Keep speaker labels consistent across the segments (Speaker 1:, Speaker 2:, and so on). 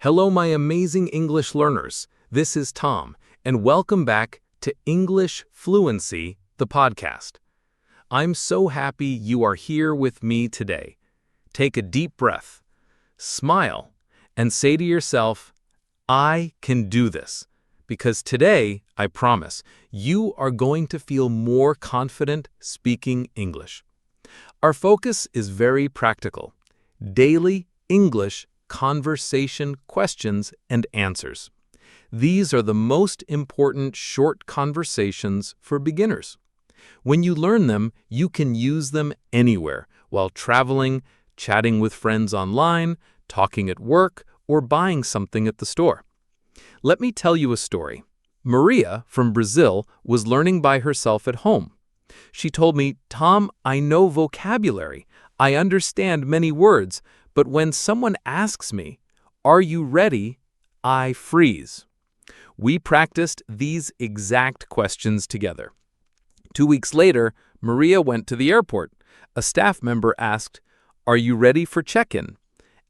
Speaker 1: Hello, my amazing English learners. This is Tom, and welcome back to English Fluency, the podcast. I'm so happy you are here with me today. Take a deep breath, smile, and say to yourself, I can do this. Because today, I promise, you are going to feel more confident speaking English. Our focus is very practical. Daily English conversation questions and answers. These are the most important short conversations for beginners. When you learn them, you can use them anywhere, while traveling, chatting with friends online, talking at work, or buying something at the store. Let me tell you a story. Maria from Brazil was learning by herself at home. She told me, Tom, I know vocabulary. I understand many words, but when someone asks me, are you ready? I freeze. We practiced these exact questions together. 2 weeks later, Maria went to the airport. A staff member asked, are you ready for check-in?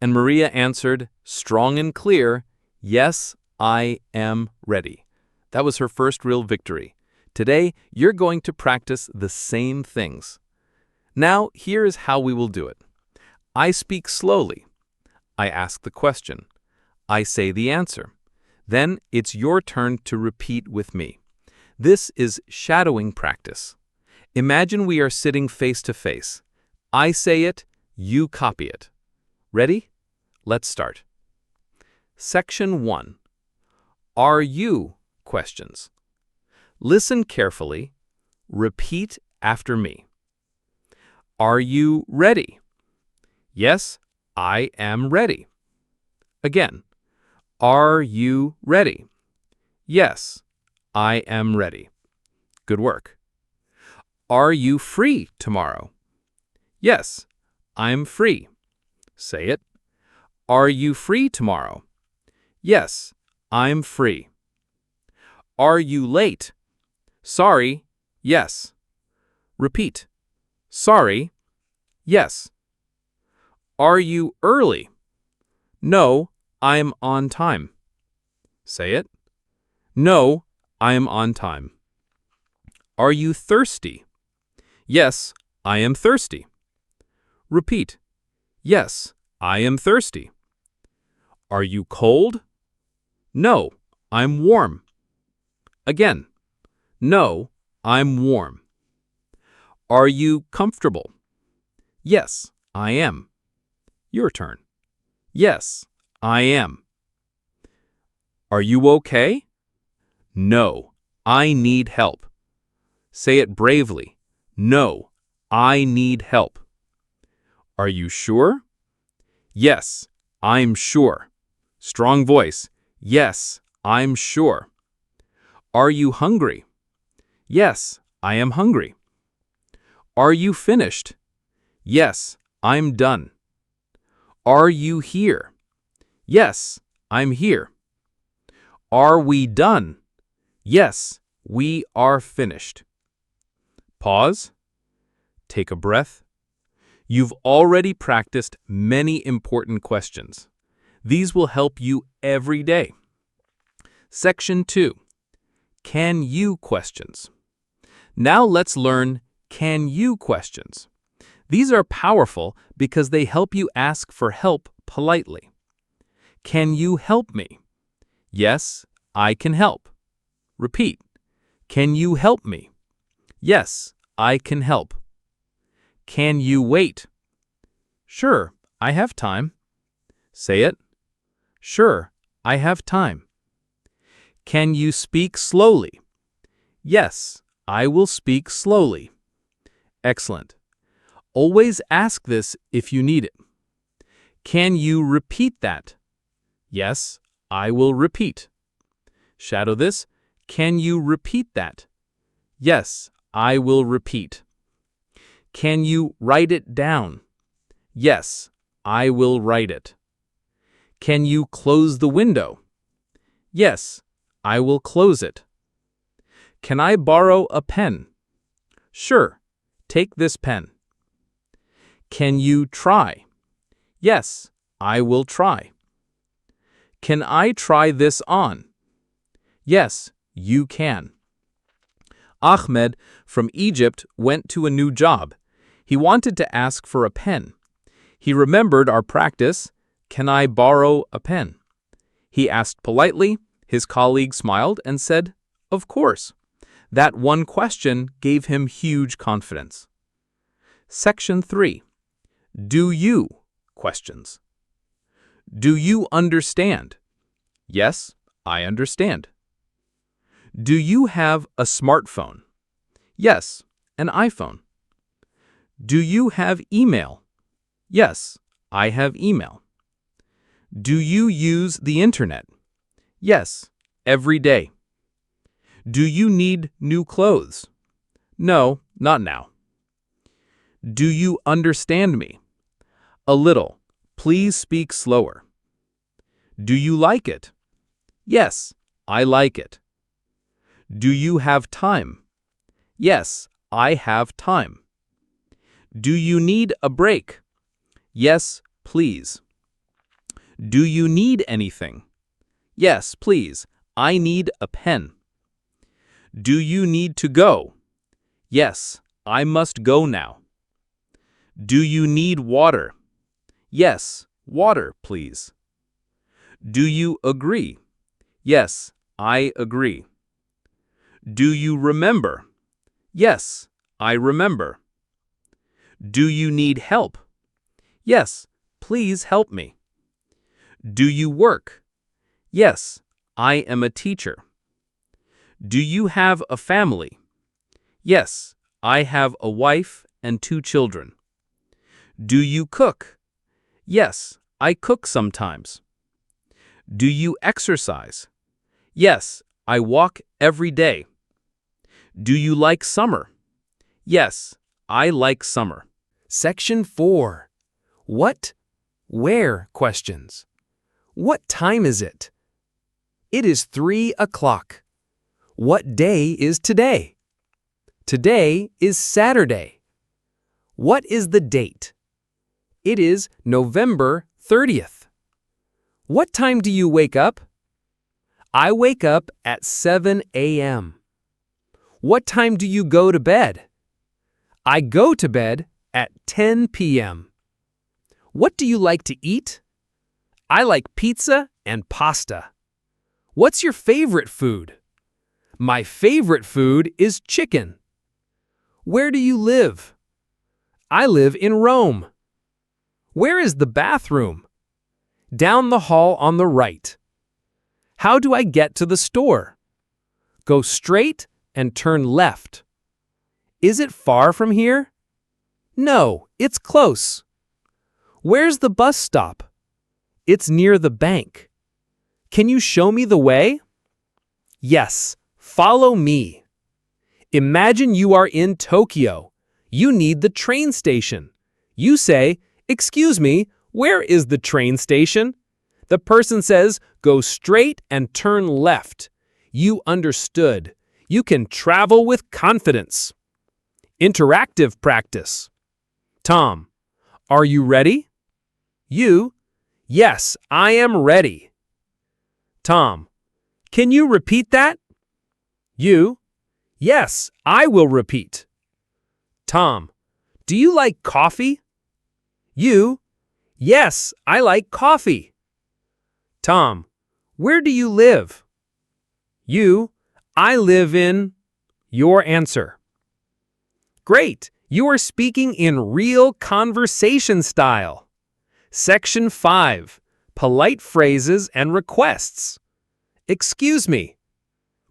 Speaker 1: And Maria answered, strong and clear, yes, I am ready. That was her first real victory. Today, you're going to practice the same things. Now, here is how we will do it. I speak slowly. I ask the question. I say the answer. Then it's your turn to repeat with me. This is shadowing practice. Imagine we are sitting face to face. I say it, you copy it. Ready? Let's start. Section 1. Are you questions? Listen carefully. Repeat after me. Are you ready? Yes, I am ready. Again. Are you ready? Yes, I am ready. Good work. Are you free tomorrow? Yes, I'm free. Say it. Are you free tomorrow? Yes, I'm free. Are you late? Sorry, yes. Repeat. Sorry, yes. Are you early? No, I'm on time. Say it. No, I am on time. Are you thirsty? Yes, I am thirsty. Repeat. Yes, I am thirsty. Are you cold? No, I'm warm. Again. No, I'm warm. Are you comfortable? Yes, I am. Your turn. Yes, I am. Are you okay? No, I need help. Say it bravely. No, I need help. Are you sure? Yes, I'm sure. Strong voice. Yes, I'm sure. Are you hungry? Yes, I am hungry. Are you finished? Yes, I'm done. Are you here? Yes, I'm here. Are we done? Yes, we are finished. Pause. Take a breath. You've already practiced many important questions. These will help you every day. Section 2. Can you questions? Now let's learn can you questions. These are powerful because they help you ask for help politely. Can you help me? Yes, I can help. Repeat. Can you help me? Yes, I can help. Can you wait? Sure, I have time. Say it. Sure, I have time. Can you speak slowly? Yes, I will speak slowly. Excellent. Always ask this if you need it. Can you repeat that? Yes, I will repeat. Shadow this. Can you repeat that? Yes, I will repeat. Can you write it down? Yes, I will write it. Can you close the window? Yes, I will close it. Can I borrow a pen? Sure, take this pen. Can you try? Yes, I will try. Can I try this on? Yes, you can. Ahmed from Egypt went to a new job. He wanted to ask for a pen. He remembered our practice, "Can I borrow a pen?" He asked politely. His colleague smiled and said, "Of course." That one question gave him huge confidence. Section 3. Do you? Questions. Do you understand? Yes, I understand. Do you have a smartphone? Yes, an iPhone. Do you have email? Yes, I have email. Do you use the internet? Yes, every day. Do you need new clothes? No, not now. Do you understand me? A little. Please speak slower. Do you like it? Yes, I like it. Do you have time? Yes, I have time. Do you need a break? Yes, please. Do you need anything? Yes, please. I need a pen. Do you need to go? Yes, I must go now. Do you need water? Yes, water, please. Do you agree? Yes, I agree. Do you remember? Yes, I remember. Do you need help? Yes, please help me. Do you work? Yes, I am a teacher. Do you have a family? Yes, I have a wife and 2 children. Do you cook? Yes, I cook sometimes. Do you exercise? Yes, I walk every day. Do you like summer? Yes, I like summer. Section 4. What, where questions. What time is it? It is 3 o'clock. What day is today? Today is Saturday. What is the date? It is November 30th. What time do you wake up? I wake up at 7 a.m. What time do you go to bed? I go to bed at 10 p.m. What do you like to eat? I like pizza and pasta. What's your favorite food? My favorite food is chicken. Where do you live? I live in Rome. Where is the bathroom? Down the hall on the right. How do I get to the store? Go straight and turn left. Is it far from here? No, it's close. Where's the bus stop? It's near the bank. Can you show me the way? Yes, follow me. Imagine you are in Tokyo. You need the train station. You say, "Excuse me, where is the train station?" The person says, "Go straight and turn left." You understood. You can travel with confidence. Interactive practice. Tom, are you ready? You, yes, I am ready. Tom, can you repeat that? You, yes, I will repeat. Tom, do you like coffee? You, yes, I like coffee. Tom, where do you live? You, I live in... Your answer. Great, you are speaking in real conversation style. Section 5. Polite phrases and requests. Excuse me.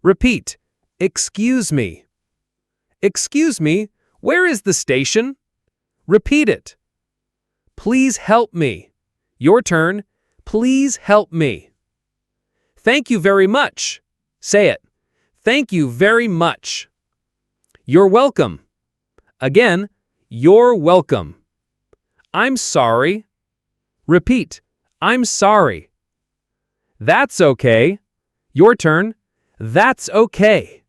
Speaker 1: Repeat. Excuse me. Excuse me, where is the station? Repeat it. Please help me. Your turn. Please help me. Thank you very much. Say it. Thank you very much. You're welcome. Again, you're welcome. I'm sorry. Repeat. I'm sorry. That's okay. Your turn. That's okay.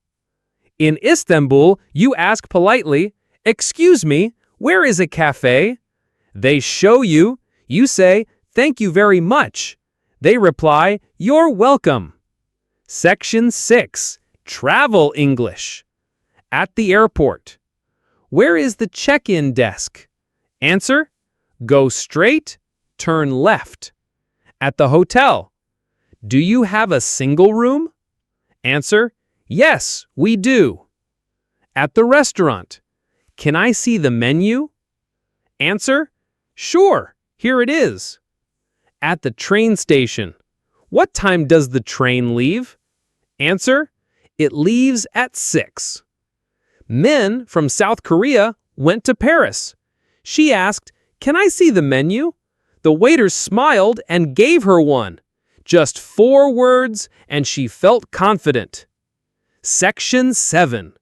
Speaker 1: In Istanbul, you ask politely, "Excuse me, where is a cafe?" They show you. You say, "Thank you very much."
Speaker 2: They reply, "You're welcome." Section 6. Travel English. At the airport. Where is the check-in desk? Answer: go straight, turn left. At the hotel. Do you have a single room? Answer: yes, we do. At the restaurant. Can I see the menu? Answer: sure, here it is. At the train station. What time does the train leave? Answer: it leaves at 6. Min from South Korea went to Paris. She asked, "Can I see the menu?" The waiter smiled and gave her one. Just 4 words, and she felt confident. Section 7.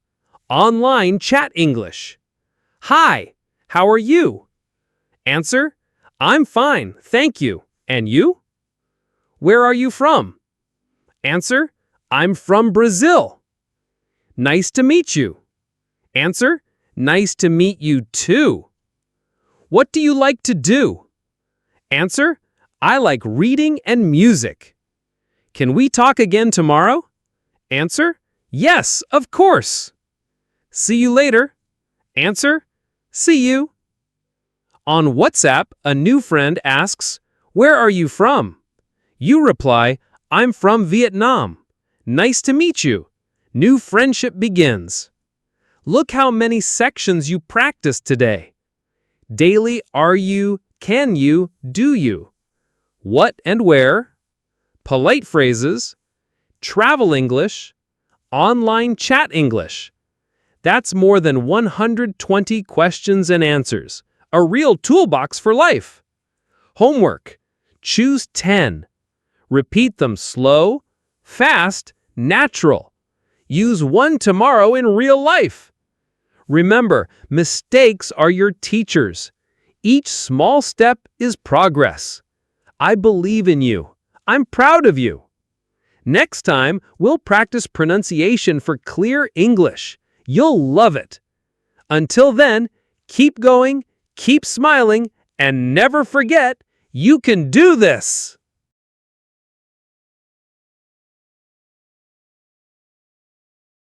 Speaker 2: Online Chat English. Hi, how are you? Answer: I'm fine, thank you. And you? Where are you from? Answer: I'm from Brazil. Nice to meet you. Answer: nice to meet you too. What do you like to do? Answer: I like reading and music. Can we talk again tomorrow? Answer: yes, of course. See you later. Answer: see you. On WhatsApp, a new friend asks, "Where are you from?" You reply, "I'm from Vietnam. Nice to meet you." New friendship begins. Look how many sections you practiced today. Daily are you, can you, do you. What and where. Polite phrases. Travel English. Online chat English. That's more than 120 questions and answers. A real toolbox for life. Homework. Choose 10. Repeat them slow, fast, natural. Use one tomorrow in real life. Remember, mistakes are your teachers. Each small step is progress. I believe in you. I'm proud of you. Next time, we'll practice pronunciation for clear English. You'll love it. Until then, keep going, keep smiling, and never forget, you can do this!